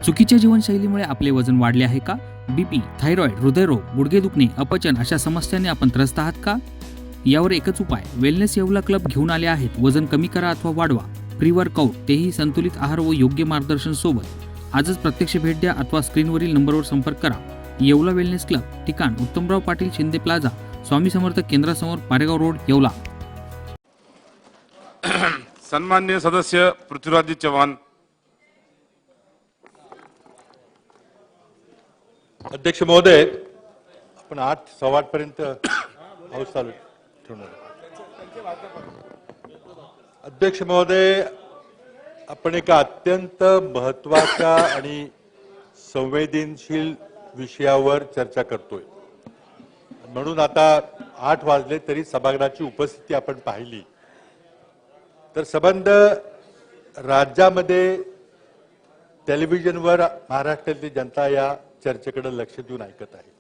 चुकीच्या जीवनशैलीमुळे आपले वजन वाढले आहे का? बीपी, थायरॉइड, हृदयरोग, गुडघे दुखणे, अपचन अशा समस्यांनी आपण त्रस्त आहात का? यावर एकच उपाय. वेलनेस येवला क्लब घेऊन आले आहेत. वजन कमी करा अथवा वाढवा. फ्री वर्कआउट, तेही संतुलित आहार व योग्य मार्गदर्शन सोबत. आजच प्रत्यक्ष भेट द्या अथवा स्क्रीनवरील नंबरवर संपर्क करा. येवला वेलनेस क्लब, ठिकाण उत्तमराव पाटील शिंदे प्लाझा, स्वामी समर्थ केंद्रासमोर, पारेगाव रोड, येवला. सन्मान्य सदस्य पृथ्वीराज चव्हाण. अध्यक्ष महोदय, आपण 8:15 पर्यंत हाऊस चालू ठेवणार. अध्यक्ष महोदय, आपण एका अत्यंत महत्वाच्या आणि संवेदनशील विषयावर चर्चा करतोय. म्हणून आता 8 वाजले तरी सभागृहाची उपस्थिती आपण पाहिली तर संबंध राज्यामध्ये टेलिव्हिजनवर महाराष्ट्रातली जनता या चर्चेकडे लक्ष देऊन ऐकत आहे.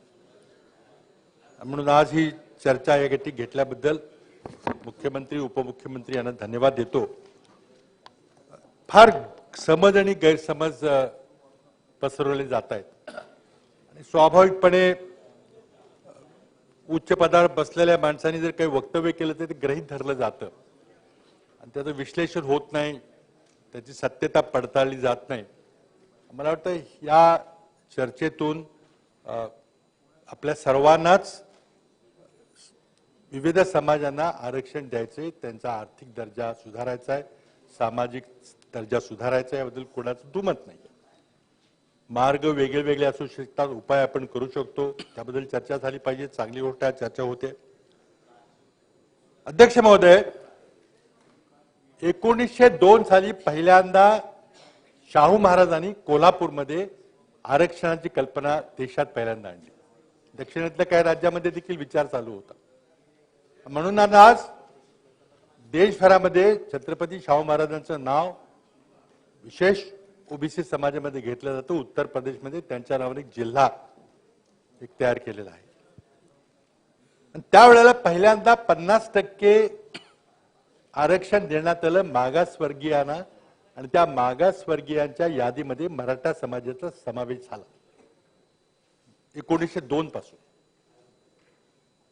म्हणून आज ही चर्चा या गती घेतल्याबद्दल मुख्यमंत्री उपमुख्यमंत्री यांना धन्यवाद देतो. फार समज आणि गैरसमज पसरवले जात आहेत आणि स्वाभाविकपणे उच्च पदावर बसलेल्या माणसांनी जर काही वक्तव्य केलं तर ते गृहीत धरलं जातं आणि त्याचं विश्लेषण होत नाही, त्याची सत्यता पडताळली जात नाही. मला वाटतं या चर्चेतून आपल्या सर्वांनाच विविध समाजांना आरक्षण द्यायचे, त्यांचा आर्थिक दर्जा सुधारायचा आहे, सामाजिक दर्जा सुधारायचा आहे, याबद्दल कोणाचं दुमत नाही. मार्ग वेगळे वेगळे असू शकतात, उपाय आपण करू शकतो, त्याबद्दल चर्चा झाली पाहिजे. चांगली गोष्ट आहे, चर्चा होते. अध्यक्ष महोदय, 1902 साली पहिल्यांदा शाहू महाराजांनी कोल्हापूरमध्ये आरक्षणाची कल्पना देशात पहिल्यांदा आणली. दक्षिणेतल्या काही राज्यामध्ये देखील विचार चालू होता. म्हणून आज देशभरामध्ये छत्रपती शाहू महाराजांचं नाव विशेष ओबीसी समाजामध्ये घेतलं जातं. उत्तर प्रदेशमध्ये त्यांच्या नावाने एक जिल्हा तयार केलेला आहे. आणि त्यावेळेला पहिल्यांदा 50% आरक्षण देण्यात आलं मागासवर्गीयांना आणि त्या मागासवर्गीयांच्या यादीमध्ये मराठा समाजाचा समावेश झाला. 1902 पासून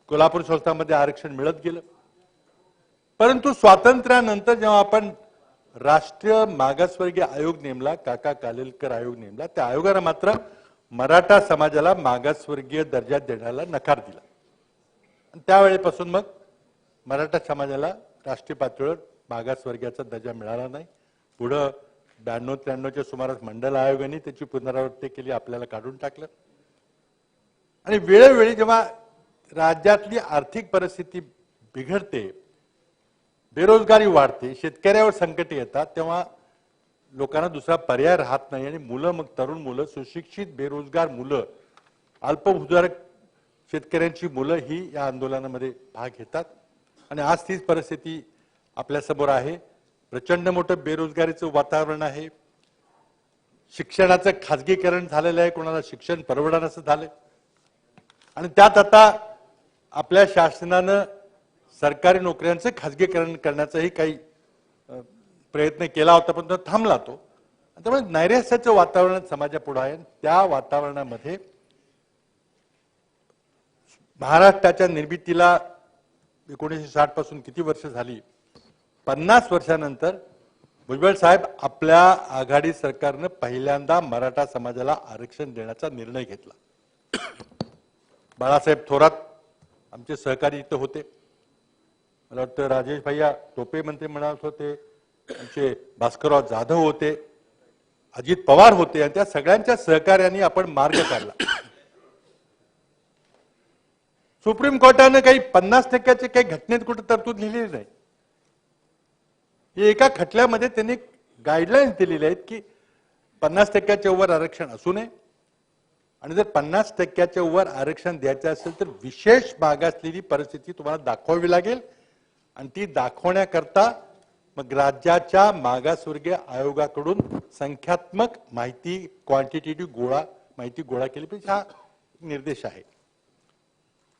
कोल्हापूर संस्थांमध्ये आरक्षण मिळत गेलं. परंतु स्वातंत्र्यानंतर जेव्हा आपण राष्ट्रीय मागासवर्गीय आयोग नेमला, काका कालेलकर आयोग नेमला, त्या आयोगाने मात्र मराठा समाजाला मागासवर्गीय दर्जा देण्याला नकार दिला. त्यावेळेपासून मग मराठा समाजाला राष्ट्रीय पातळीवर मागासवर्गीयाचा दर्जा मिळाला नाही. पुढे 92-93च्या सुमारास मंडल आयोगाने त्याची पुनरावृत्ती केली, आपल्याला काढून टाकलं. आणि वेळोवेळी जेव्हा राज्यातली आर्थिक परिस्थिती बिघडते, बेरोजगारी वाढते, शेतकऱ्यावर संकट येतात, तेव्हा लोकांना दुसरा पर्याय राहत नाही आणि मुलं, मग तरुण मुलं, सुशिक्षित बेरोजगार मुलं, अल्पभूधारक शेतकऱ्यांची मुलं ही या आंदोलनामध्ये भाग घेतात. आणि आज तीच परिस्थिती आपल्या समोर आहे. प्रचंड मोठं बेरोजगारीचं वातावरण आहे. शिक्षणाचं खाजगीकरण झालेलं आहे, कोणाला शिक्षण परवडणारं झालंय. आणि त्यात आता आपल्या शासनानं सरकारी नोकऱ्यांचं खाजगीकरण करण्याचाही काही प्रयत्न केला होता, पण तो थांबला. त्यामुळे नैराश्याचं वातावरण समाजापुढे आहे. त्या वातावरणामध्ये महाराष्ट्राच्या निर्मितीला 1960 पासून किती वर्ष झाली, 50 वर्षानंतर भुजबळ साहेब आपल्या आघाडी सरकारनं पहिल्यांदा मराठा समाजाला आरक्षण देण्याचा निर्णय घेतला. बाळासाहेब थोरात आमचे सहकारी इथं होते. मला वाटतं राजेश भैया टोपे मंत्री म्हणत होते, आमचे भास्करराव जाधव होते, अजित पवार होते, आणि त्या सगळ्यांच्या सहकार्याने आपण मार्ग काढला. सुप्रीम कोर्टाने काही 50% काही घटनेत कुठे तरतूद लिहिलेली नाही. एका खटल्यामध्ये त्यांनी गाईडलाईन्स दिलेल्या आहेत की 50%च्या वर आरक्षण असू नये, आणि जर 50%च्या वर आरक्षण द्यायचं असेल तर विशेष मागासलेली परिस्थिती तुम्हाला दाखवावी लागेल. आणि ती दाखवण्याकरता मग राज्याच्या मागासवर्गीय आयोगाकडून संख्यात्मक माहिती, क्वांटिटेटिव्ह माहिती गोळा केली पाहिजे, हा निर्देश आहे.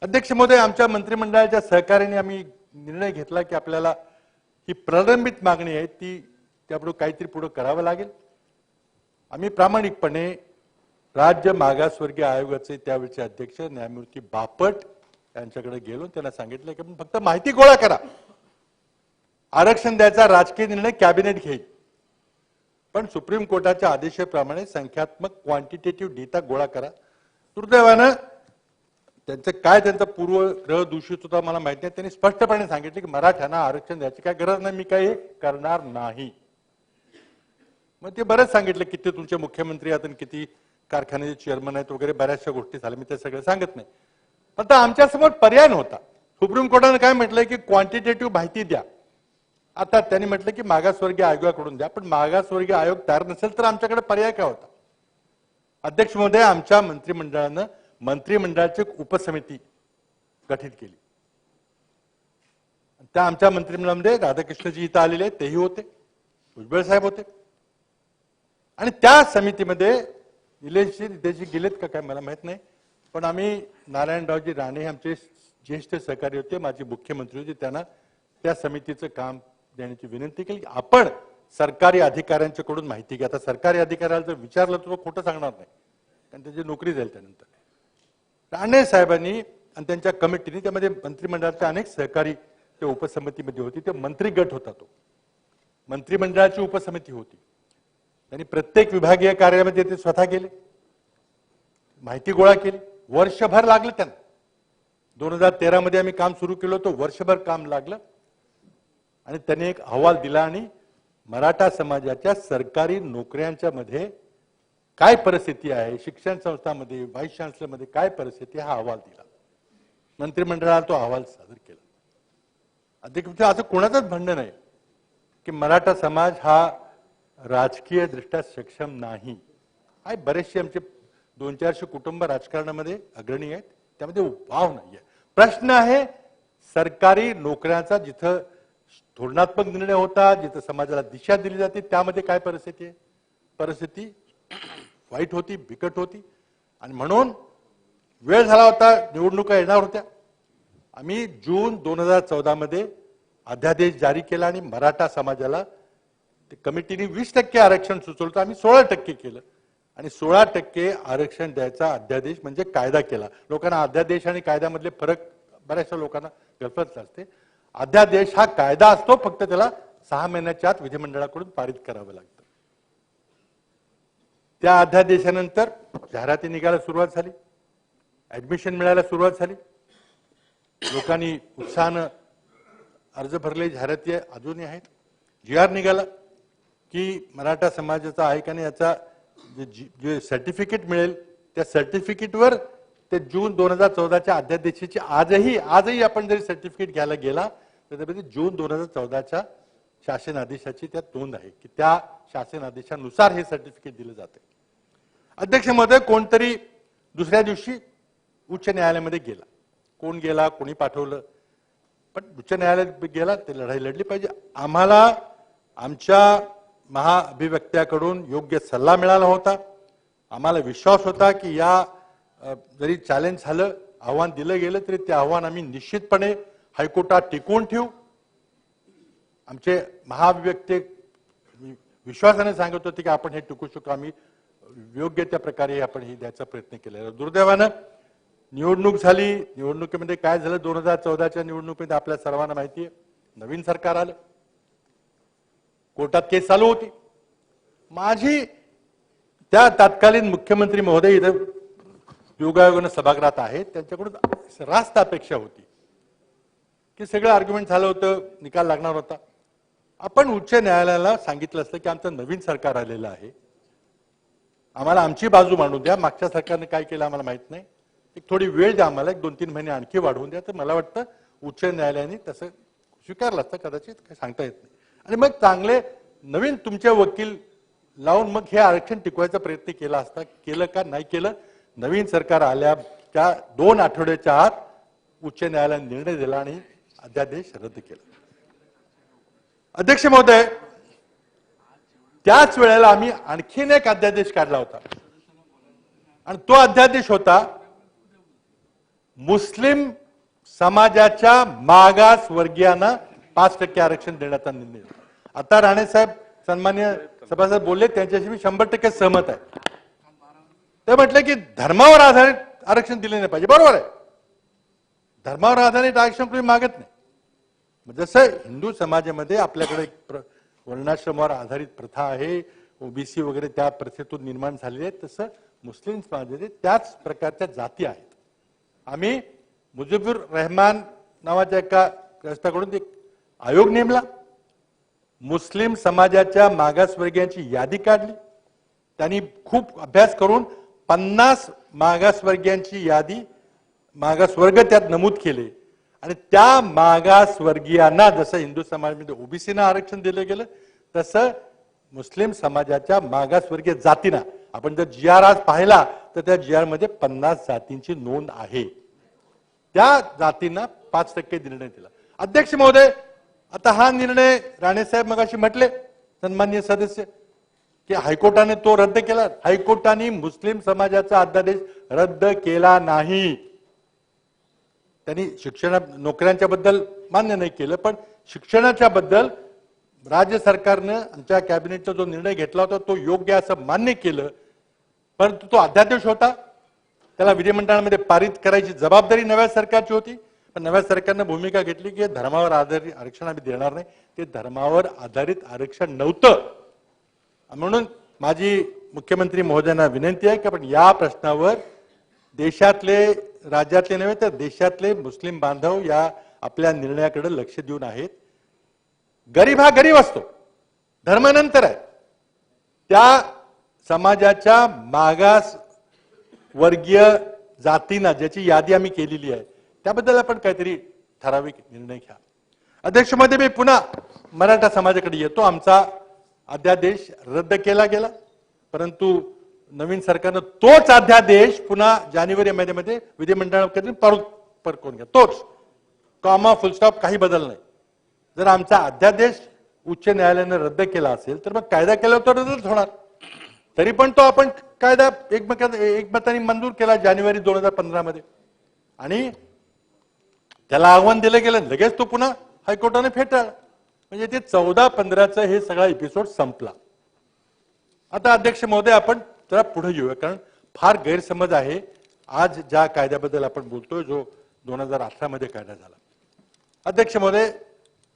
अध्यक्ष महोदय, आमच्या मंत्रिमंडळाच्या सहकार्याने आम्ही निर्णय घेतला की आपल्याला ही प्रलंबित मागणी आहे ती त्यापुढे काहीतरी पुढे करावं लागेल. आम्ही प्रामाणिकपणे राज्य मागासवर्गीय आयोगाचे त्यावेळचे अध्यक्ष न्यायमूर्ती बापट यांच्याकडे गेलो. त्यांना सांगितलं की फक्त माहिती गोळा करा, आरक्षण द्यायचा राजकीय निर्णय कॅबिनेट घेईल, पण सुप्रीम कोर्टाच्या आदेशाप्रमाणे संख्यात्मक क्वांटिटेटिव्ह डेटा गोळा करा. दुर्दैवानं त्यांचा पूर्वग्रह दूषित होता मला माहित नाही. त्यांनी स्पष्टपणे सांगितले की मराठ्यांना आरक्षण द्यायची काय गरज नाही, मी काही करणार नाही. मग ते बरंच सांगितलं किती तुमचे मुख्यमंत्री आहेत आणि किती कारखान्याचे चेअरमन आहेत वगैरे बऱ्याचशा गोष्टी झाल्या, मी ते सगळं सांगत नाही. पण आता आमच्या समोर पर्याय नव्हता. सुप्रीम कोर्टाने काय म्हटलंय की क्वांटिटेटिव्ह माहिती द्या. आता त्यांनी म्हटलं की मागासवर्गीय आयोगाकडून द्या, पण मागासवर्गीय आयोग तयार नसेल तर आमच्याकडे पर्याय काय होता. अध्यक्ष महोदय, आमच्या मंत्रिमंडळानं मंत्रिमंडळाची एक उपसमिती गठीत केली. त्या आमच्या मंत्रिमंडळामध्ये राधाकृष्णजी इथं आलेले तेही होते, भुजबळ साहेब होते, आणि त्या समितीमध्ये निलेशजी गेलेत का काय मला माहित नाही, पण आम्ही नारायणरावजी राणे आमचे ज्येष्ठ सहकारी होते, माझे मुख्यमंत्री होते, त्यांना त्या समितीचं काम देण्याची विनंती केली. आपण सरकारी अधिकाऱ्यांच्याकडून माहिती घ्या. आता सरकारी अधिकाऱ्याला जर विचारलं तर तो खोटं सांगणार नाही, कारण त्याची नोकरी जाईल त्यानंतर. राणे साहेबांनी आणि त्यांच्या कमिटीने, त्यामध्ये मंत्रिमंडळाचे अनेक सहकारी त्या उपसमितीमध्ये होती, ते मंत्री गट होता, तो मंत्रिमंडळाची उपसमिती होती. त्यांनी प्रत्येक विभागीय कार्यालयामध्ये ते स्वतः गेले, माहिती गोळा केली. वर्षभर लागलं त्यांना. 2013 मध्ये आम्ही काम सुरू केलं होतं, वर्षभर काम लागलं आणि त्यांनी एक अहवाल दिला आणि मराठा समाजाच्या सरकारी नोकऱ्यांच्या मध्ये काय परिस्थिती आहे, शिक्षण संस्थांमध्ये, व्हाईस चान्सलरमध्ये काय परिस्थिती, हा अहवाल दिला. मंत्रिमंडळाला तो अहवाल सादर केला. अध्यक्ष, असं कोणाचंच म्हणणं नाही की मराठा समाज हा राजकीय दृष्ट्या सक्षम नाही. आहे, बरेचसे आमचे 200-400 कुटुंब राजकारणामध्ये अग्रणी आहेत, त्यामध्ये वाव नाहीये. प्रश्न आहे सरकारी नोकऱ्यांचा, जिथं धोरणात्मक निर्णय होता, जिथं समाजाला दिशा दिली जाते, त्यामध्ये काय परिस्थिती आहे. परिस्थिती वाईट होती, बिकट होती. आणि म्हणून वेळ झाला होता, निवडणुका येणार होत्या. आम्ही जून 2014 मध्ये अध्यादेश जारी केला आणि मराठा समाजाला कमिटीने 20% आरक्षण सुचवलं होतं, आम्ही 16% केलं आणि 16% आरक्षण द्यायचा अध्यादेश म्हणजे कायदा केला. लोकांना अध्यादेश आणि कायद्यामधले फरक बऱ्याचशा लोकांना गलफत असते. अध्यादेश हा कायदा असतो, फक्त त्याला 6 महिन्याच्या आत विधिमंडळाकडून पारित करावं लागतं. त्या अध्यादेशानंतर जाहिराती निघायला सुरुवात झाली, ऍडमिशन मिळायला सुरुवात झाली, लोकांनी उत्साहानं अर्ज भरले, जाहिराती अजूनही आहेत. GR निघाला की मराठा समाजाचा आहे का नाही याचा जे सर्टिफिकेट मिळेल, त्या सर्टिफिकेटवर ते जून 2014च्या अध्यादेशाची आजही आपण जरी सर्टिफिकेट घ्यायला गेला तर त्यामध्ये जून 2014च्या शासन आदेशाची त्यात नोंद आहे की त्या शासन आदेशानुसार हे सर्टिफिकेट दिलं जाते. अध्यक्ष महोदय, कोणतरी दुसऱ्या दिवशी उच्च न्यायालयामध्ये गेला, कोण गेला, कोणी पाठवलं, पण उच्च न्यायालयात गेला, ते लढाई लढली पाहिजे. आम्हाला आमच्या महाअभिव्यक्त्याकडून योग्य सल्ला मिळाला होता. आम्हाला विश्वास होता की या जरी चॅलेंज झालं, आव्हान दिलं गेलं तरी ते आव्हान आम्ही निश्चितपणे हायकोर्टात टिकवून ठेवू. आमचे महाअभिव्यक्ते विश्वासाने सांगत होते की आपण हे टिकू शकतो, आम्ही योग्य त्या प्रकारे आपण हे द्यायचा प्रयत्न केला. दुर्दैवानं निवडणूक झाली. निवडणुकीमध्ये काय झालं, 2014च्या निवडणुकीमध्ये आपल्या सर्वांना माहिती आहे, नवीन सरकार आलं, कोर्टात केस चालू होती. माझी त्या तत्कालीन मुख्यमंत्री महोदय इथं योगायोगानं सभागृहात आहेत, त्यांच्याकडून रास्त अपेक्षा होती की सगळं आर्ग्युमेंट झालं होतं, निकाल लागणार होता. आपण उच्च न्यायालयाला सांगितलं असतं की आमचं नवीन सरकार आलेलं आहे, आम्हाला आमची बाजू मांडून द्या. मागच्या सरकारने काय केलं आम्हाला माहित नाही, एक थोडी वेळ द्या आम्हाला, एक 2-3 महिने आणखी वाढवून द्या. तर मला वाटतं उच्च न्यायालयाने तसं स्वीकारलं असतं, कदाचित काही सांगता येत नाही. आणि मग चांगले नवीन तुमचे वकील लावून मग हे आरक्षण टिकवायचा प्रयत्न केला असता. केलं का नाही केलं. नवीन सरकार आल्याच्या 2 आठवड्याच्या आत उच्च न्यायालयाने निर्णय दिला आणि अध्यादेश रद्द केला. अध्यक्ष महोदय, त्याच वेळेला आम्ही आणखीन एक अध्यादेश काढला होता आणि तो अध्यादेश होता मुस्लिम समाजाच्या मागास वर्गीयांना 5% आरक्षण देण्याचा निर्णय. आता राणे साहेब, सन्मान्य सभासद बोलले त्यांच्याशी मी 100% सहमत आहे. ते म्हटले की धर्मावर आधारित आरक्षण दिले नाही पाहिजे. बरोबर आहे, धर्मावर आधारित आरक्षण कोणी मागत नाही. जसं हिंदू समाजामध्ये आपल्याकडे एक वर्णाश्रमावर आधारित प्रथा आहे, ओबीसी वगैरे त्या प्रथेतून निर्माण झालेली आहे, तसं मुस्लिम समाजामध्ये त्याच प्रकारच्या जाती आहेत. आम्ही मुजीबुर रहमान नावाच्या एका ग्रस्ताकडून एक आयोग नेमला, मुस्लिम समाजाच्या मागासवर्गीयांची यादी काढली. त्यांनी खूप अभ्यास करून 50 मागासवर्गीयांची यादी, मागासवर्ग त्यात नमूद केले आणि त्या मागासवर्गीयांना जसं हिंदू समाजामध्ये ओबीसीना आरक्षण दिलं गेलं तसं मुस्लिम समाजाच्या मागासवर्गीय जातींना आपण जर GR आज पाहिला तर त्या GR मध्ये 50 जातींची नोंद आहे. त्या जातींना 5% निर्णय दिला. अध्यक्ष महोदय, आता हा निर्णय राणेसाहेब मगाशी म्हटले सन्माननीय सदस्य की हायकोर्टाने तो रद्द केला. हायकोर्टाने मुस्लिम समाजाचा अध्यादेश रद्द केला नाही. त्यांनी नोकऱ्यांच्या बद्दल मान्य नाही केलं, पण शिक्षणाच्या बद्दल राज्य सरकारनं आमच्या कॅबिनेटचा जो निर्णय घेतला होता तो योग्य असं मान्य केलं. परंतु तो अध्यादेश होता, त्याला विधिमंडळामध्ये पारित करायची जबाबदारी नव्या सरकारची होती. पण नव्या सरकारनं भूमिका घेतली की धर्मावर आधारित आरक्षण आम्ही देणार नाही. ते धर्मावर आधारित आरक्षण नव्हतं. म्हणून माझी मुख्यमंत्री महोदयांना विनंती आहे की आपण या प्रश्नावर देशातले, राज्यातले नव्हे तर देशातले मुस्लिम बांधव या आपल्या निर्णयाकडे लक्ष देऊन आहेत. गरीब हा गरीब असतो, धर्मानंतर आहे. त्या समाजाच्या मागास वर्गीय जातींना ज्याची यादी आम्ही केलेली आहे त्याबद्दल आपण काहीतरी ठराविक निर्णय घ्या. अध्यक्ष महोदय, मी पुन्हा मराठा समाजाकडे येतो. आमचा अध्यादेश रद्द केला गेला, परंतु नवीन सरकारनं तोच अध्यादेश पुन्हा जानेवारी महिन्यामध्ये विधिमंडळाकडे परतून घ्या. तोच कॉमा फुलस्टॉप काही बदल नाही. जर आमचा अध्यादेश उच्च न्यायालयाने रद्द केला असेल तर मग कायदा केला तर रद्दच होणार. तरी पण तो आपण कायदा एकमताने मंजूर केला जानेवारी 2015 मध्ये आणि त्याला आव्हान दिलं गेलं, लगेच तो पुन्हा हायकोर्टाने फेटाळला. म्हणजे ते 14-15चं हे सगळा एपिसोड संपला. आता अध्यक्ष महोदय, आपण जरा पुढे येऊया, कारण फार गैरसमज आहे आज ज्या कायद्याबद्दल आपण बोलतोय जो 2018 मध्ये कायदा झाला. अध्यक्ष महोदय,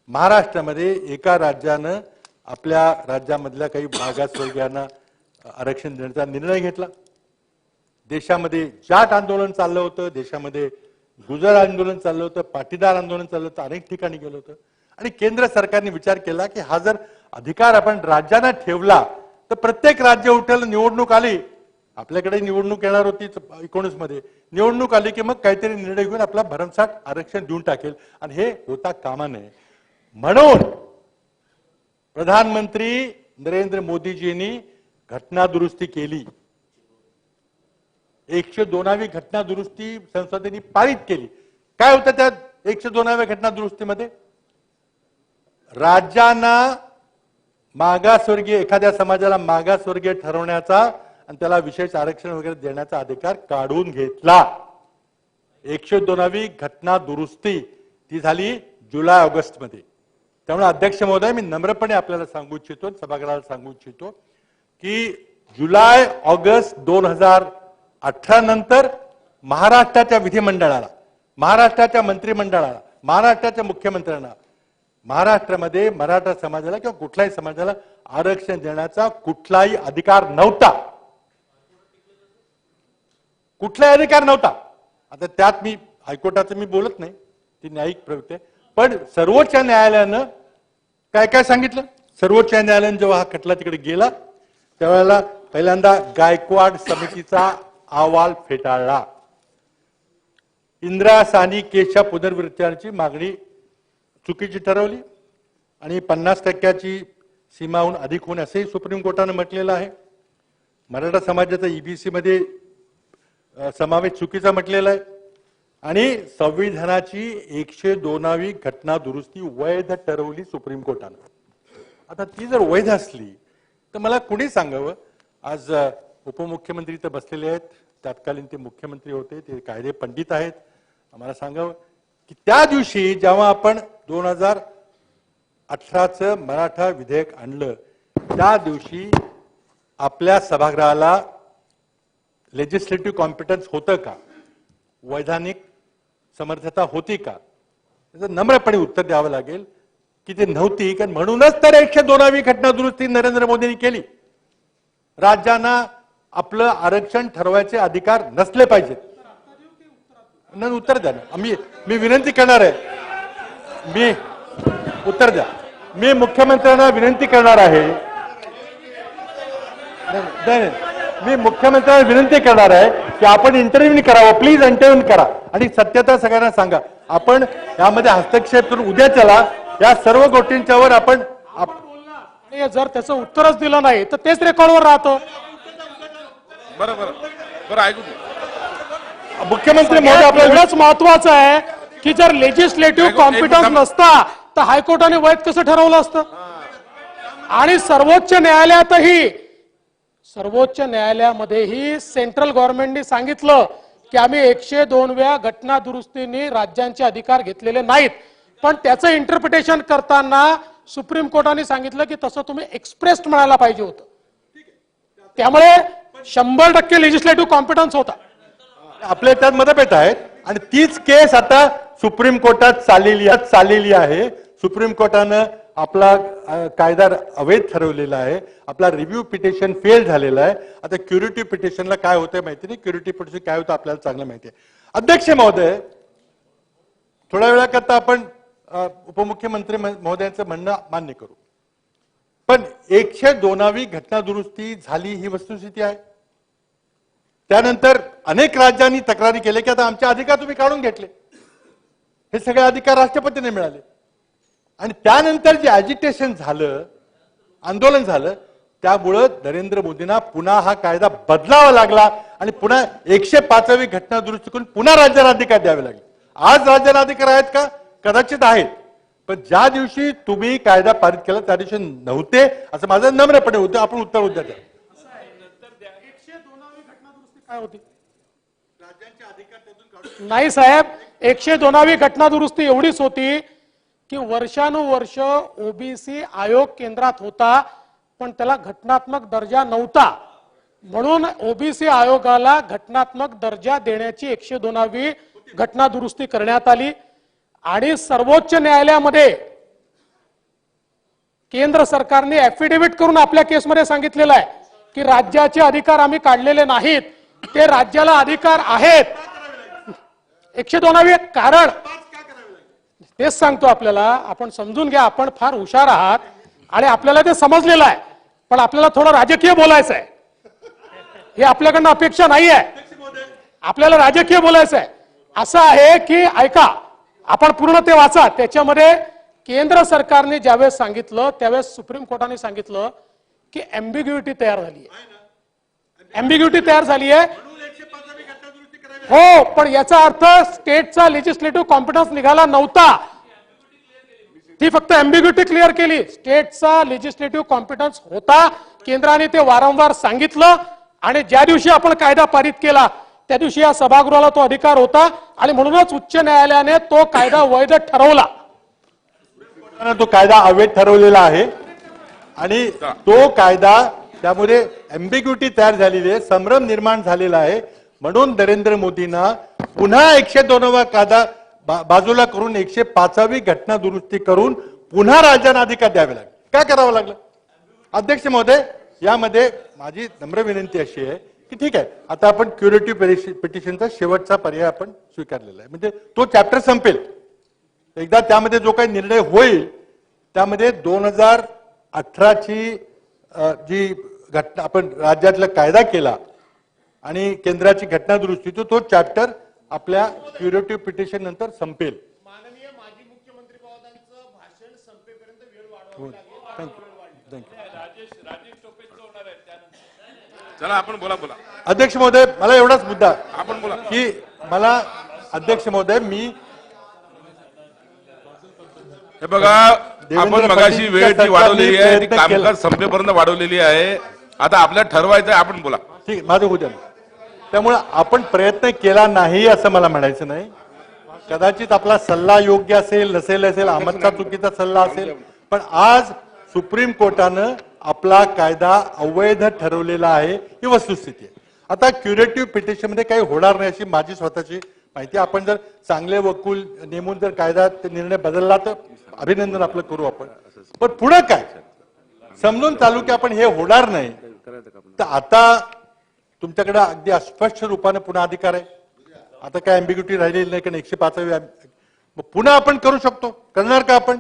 महाराष्ट्रामध्ये एका राज्यानं आपल्या राज्यामधल्या काही मागासवर्गीयांना आरक्षण देण्याचा निर्णय घेतला. देशामध्ये जाट आंदोलन चाललं होतं, देशामध्ये गुजर आंदोलन चाललं होतं, पाटीदार आंदोलन चाललं होतं, अनेक ठिकाणी गेलं होतं. आणि केंद्र सरकारने विचार केला की हा जर अधिकार आपण राज्यांना ठेवला तर प्रत्येक राज्य उठेल, निवडणूक आली, आपल्याकडे निवडणूक येणार होती 19 मध्ये, निवडणूक आली की मग काहीतरी निर्णय घेऊन आपला भरमसाठ आरक्षण देऊन टाकेल आणि हे होता कामा नये. म्हणून प्रधानमंत्री नरेंद्र मोदीजींनी घटना दुरुस्ती केली. 102वी घटना दुरुस्ती संसदेने पारित केली. काय होतं त्या 102व्या घटना दुरुस्तीमध्ये? राज्यांना मागासवर्गीय, एखाद्या समाजाला मागासवर्गीय ठरवण्याचा आणि त्याला विशेष आरक्षण वगैरे देण्याचा अधिकार काढून घेतला. 102वी घटना दुरुस्ती ती झाली जुलै-ऑगस्ट मध्ये. त्यामुळे अध्यक्ष महोदय, मी नम्रपणे आपल्याला सांगू इच्छितो, सभागृहाला सांगू इच्छितो की जुलै-ऑगस्ट 2018 नंतर महाराष्ट्राच्या विधिमंडळाला, महाराष्ट्राच्या मंत्रिमंडळाला, महाराष्ट्राच्या मुख्यमंत्र्यांना महाराष्ट्रामध्ये मराठा समाजाला किंवा कुठल्याही समाजाला आरक्षण देण्याचा कुठलाही अधिकार नव्हता. कुठलाही अधिकार नव्हता. आता त्यात मी हायकोर्टाचं मी बोलत नाही, ती न्यायिक प्रवृत्ती आहे. पण सर्वोच्च न्यायालयानं काय काय सांगितलं? सर्वोच्च न्यायालयाने जेव्हा हा खटला तिकडे गेला त्यावेळेला पहिल्यांदा गायकवाड समितीचा अहवाल फेटाळला. इंदिरा साहनी केसच्या पुनर्विचाराची मागणी चुकीची ठरवली आणि 50% सीमाहून अधिक होणे असेही सुप्रीम कोर्टाने म्हटलेलं आहे. मराठा समाजाचा ईबीसी मध्ये समावेश चुकीचा म्हटलेला आहे आणि संविधानाची 102वी घटना दुरुस्ती वैध ठरवली सुप्रीम कोर्टाने. आता ती जर वैध असली तर मला कुणी सांगावं, आज उपमुख्यमंत्री तर बसलेले आहेत, तत्कालीन ते मुख्यमंत्री होते, ते कायदे पंडित आहेत, आम्हाला सांगावं की त्या दिवशी जेव्हा आपण 2018चं मराठा विधेयक आणलं त्या दिवशी आपल्या सभागृहाला लेजिस्लेटिव्ह कॉम्पिटन्स होतं का, वैधानिक समर्थता होती का, त्याचं नम्रपणे उत्तर द्यावं लागेल की ते नव्हती. कारण म्हणूनच तर 102वी घटना दुरुस्ती नरेंद्र मोदींनी केली. राज्यांना आपलं आरक्षण ठरवायचे अधिकार नसले पाहिजेत. उत्तर द्या ना. मी विनंती करणार आहे, मी उत्तर द्या. मी मुख्यमंत्र्यांना विनंती करणार आहे, मी मुख्यमंत्र्यांना विनंती करणार आहे की आपण इंटरव्ह्यू करावं, प्लीज इंटरव्ह्यू करा आणि सत्यता सगळ्यांना सांगा. आपण यामध्ये हस्तक्षेप करून उद्या चला या सर्व गोष्टींच्यावर आपण जर त्याचं उत्तरच दिलं नाही तर तेच रेकॉर्डवर राहतं. बरं ऐकू दे. मुख्यमंत्री महोदय आपल्याला एवढंच महत्वाचं आहे की जर लेजिस्लेटिव्ह एक कॉम्पिटन्स मिनिट. नसता तर हायकोर्टाने वैध कसं ठरवलं असतं. आणि सर्वोच्च न्यायालयामध्येही सेंट्रल गव्हर्नमेंटने सांगितलं की आम्ही 102व्या घटना दुरुस्तीने राज्यांचे अधिकार घेतलेले नाहीत. पण त्याचं इंटरप्रिटेशन करताना सुप्रीम कोर्टाने सांगितलं की तसं तुम्ही एक्सप्रेस्ड म्हणायला पाहिजे होतं. त्यामुळे 100% लेजिस्लेटिव्ह कॉम्पिटन्स होता. आपल्या त्यात मतभेद आहेत आणि तीच केस आता सुप्रीम कोर्टात चाललेली आहे. सुप्रीम कोर्टानं आपला कायदा अवैध ठरवलेला आहे. आपला रिव्ह्यू पिटिशन फेल झालेला आहे. आता क्युरेटिव्ह पिटिशनला काय होतंय माहिती नाही. क्युरेटिव्ह पिटिशन काय होतं आपल्याला चांगलं माहिती आहे. अध्यक्ष महोदय, थोड्या वेळाकरता आपण उपमुख्यमंत्री महोदयांचं म्हणणं मान्य करू, पण 102वी घटना दुरुस्ती झाली ही वस्तुस्थिती आहे. त्यानंतर अनेक राज्यांनी तक्रारी केल्या की आता आमचे अधिकार तुम्ही काढून घेतले. हे सगळे अधिकार राष्ट्रपतींनी मिळाले आणि त्यानंतर जे अजिटेशन झालं, आंदोलन झालं, त्यामुळं नरेंद्र मोदींना पुन्हा हा कायदा बदलावा लागला आणि पुन्हा 105वी घटना दुरुस्ती करून पुन्हा राज्यांना अधिकार द्यावे लागले. आज राज्यांना अधिकार आहेत का? कदाचित आहेत, पण ज्या दिवशी तुम्ही कायदा पारित केला त्या दिवशी नव्हते असं माझं नम्रपणे होतं. आपण उत्तर उद्या द्या. काय होती नाही साहेब, 102वी घटना दुरुस्ती एवढीच होती की वर्षानुवर्ष ओबीसी आयोग केंद्रात होता पण त्याला घटनात्मक दर्जा नव्हता. म्हणून ओबीसी आयोगाला घटनात्मक दर्जा देण्याची 102वी घटना दुरुस्ती करण्यात आली. आणि सर्वोच्च न्यायालयामध्ये केंद्र सरकारने ऍफिडेव्हिट करून आपल्या केसमध्ये सांगितलेलं आहे की राज्याचे अधिकार आम्ही काढलेले नाहीत, ते राज्याला अधिकार आहेत. 102वी कारण तेच सांगतो आपल्याला, आपण समजून घ्या. आपण फार हुशार आहात आणि आपल्याला ते समजलेलं आहे, पण आपल्याला थोडं राजकीय बोलायचं आहे. हे आपल्याकडनं अपेक्षा नाही आहे. आपल्याला राजकीय बोलायचं आहे. असं आहे की ऐका, आपण पूर्ण ते वाचा. त्याच्यामध्ये केंद्र सरकारने ज्यावेळेस सांगितलं त्यावेळेस सुप्रीम कोर्टाने सांगितलं की एम्बिग्युइटी तयार झाली आहे. एम्बिग्युइटी तयार झाली आहे हो, पण याचा अर्थ स्टेटचा लेजिस्लेटिव्ह कॉम्पिटन्स निघाला नव्हता. ती फक्त एम्बिग्युइटी क्लिअर केली. स्टेटचा लेजिस्लेटिव्ह कॉम्पिटन्स होता. केंद्राने ते वारंवार सांगितलं आणि ज्या दिवशी आपण कायदा पारित केला त्या दिवशी या सभागृहाला तो अधिकार होता आणि म्हणूनच उच्च न्यायालयाने तो कायदा वैध ठरवला. तो कायदा अवैध ठरवलेला आहे आणि तो कायदा, त्यामुळे एम्बिग्युइटी तयार झालेली आहे, संभ्रम निर्माण झालेला आहे. म्हणून नरेंद्र मोदींना पुन्हा 102वा कायदा बाजूला करून 105वी घटना दुरुस्ती करून पुन्हा राज्यांना अधिकार द्यावे लागले. काय करावं लागलं? अध्यक्ष महोदय, यामध्ये माझी नम्र विनंती अशी आहे की ठीक आहे, आता आपण क्युरेटिव्ह पिटिशनचा शेवटचा पर्याय आपण स्वीकारलेला आहे, म्हणजे तो चॅप्टर संपेल. एकदा त्यामध्ये जो काही निर्णय होईल त्यामध्ये 2018ची जी घटना आपण राज्यातला कायदा केला आणि केंद्राची घटना दुरुस्ती, तो चॅप्टर आपल्या क्युरेटिव्ह पिटिशन नंतर संपेल. माननीय माजी मुख्यमंत्री महोदयांचं भाषण संपेपर्यंत वेळ वाढवावी लागेल. चला आपण बोला. अध्यक्ष महोदय, मला एवढाच मुद्दा आपण बोला की मला अध्यक्ष महोदय, मी हे बघा, आपण मगाशी वेळ जी वाढवलेली आहे ती कामकाज संपेपर्यंत वाढवलेली आहे. आता आपल्याला ठरवायचं आहे. आपण बोला. ठीक, माझं होऊ द्या. त्यामुळे आपण प्रयत्न केला नाही असं मला म्हणायचं नाही. कदाचित आपला सल्ला योग्य असेल नसेल, आमचा चुकीचा सल्ला असेल, पण आज सुप्रीम कोर्टानं आपला कायदा अवैध ठरवलेला आहे ही वस्तुस्थिती आहे. आता क्युरेटिव्ह पिटिशन मध्ये काही होणार नाही अशी माझी स्वतःची माहिती. आपण जर चांगले वकील नेमून जर कायदा निर्णय बदलला तर अभिनंदन आपलं करू आपण. पण पुढे काय समजून चालू की आपण हे होणार नाही, तर आता तुमच्याकडे अगदी अस्पष्ट रूपाने पुन्हा अधिकार आहे. आता काय अँबिग्युटी राहिलेली नाही, कारण 105वी पुन्हा आपण करू शकतो. करणार का आपण?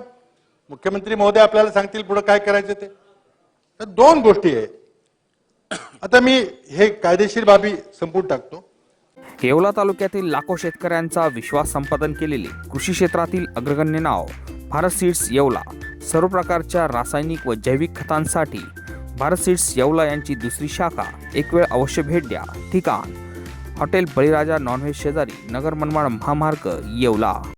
मुख्यमंत्री महोदय आपल्याला सांगतील पुढे काय करायचं ते. तर दोन गोष्टी आहे. आता मी हे कायदेशीर बाबी संपून टाकतो. येवला तालुक्यातील लाखो शेतकऱ्यांचा विश्वास संपादन केलेले कृषी क्षेत्रातील अग्रगण्य नाव भारत सीड्स येवला. सर्व प्रकारच्या रासायनिक व जैविक खतांसाठी भारत सीड्स येवला यांची दुसरी शाखा. एक वेळ अवश्य भेट द्या. ठिकाण हॉटेल बळीराजा नॉनव्हेज शेजारी, नगर मनमाड महामार्ग, येवला.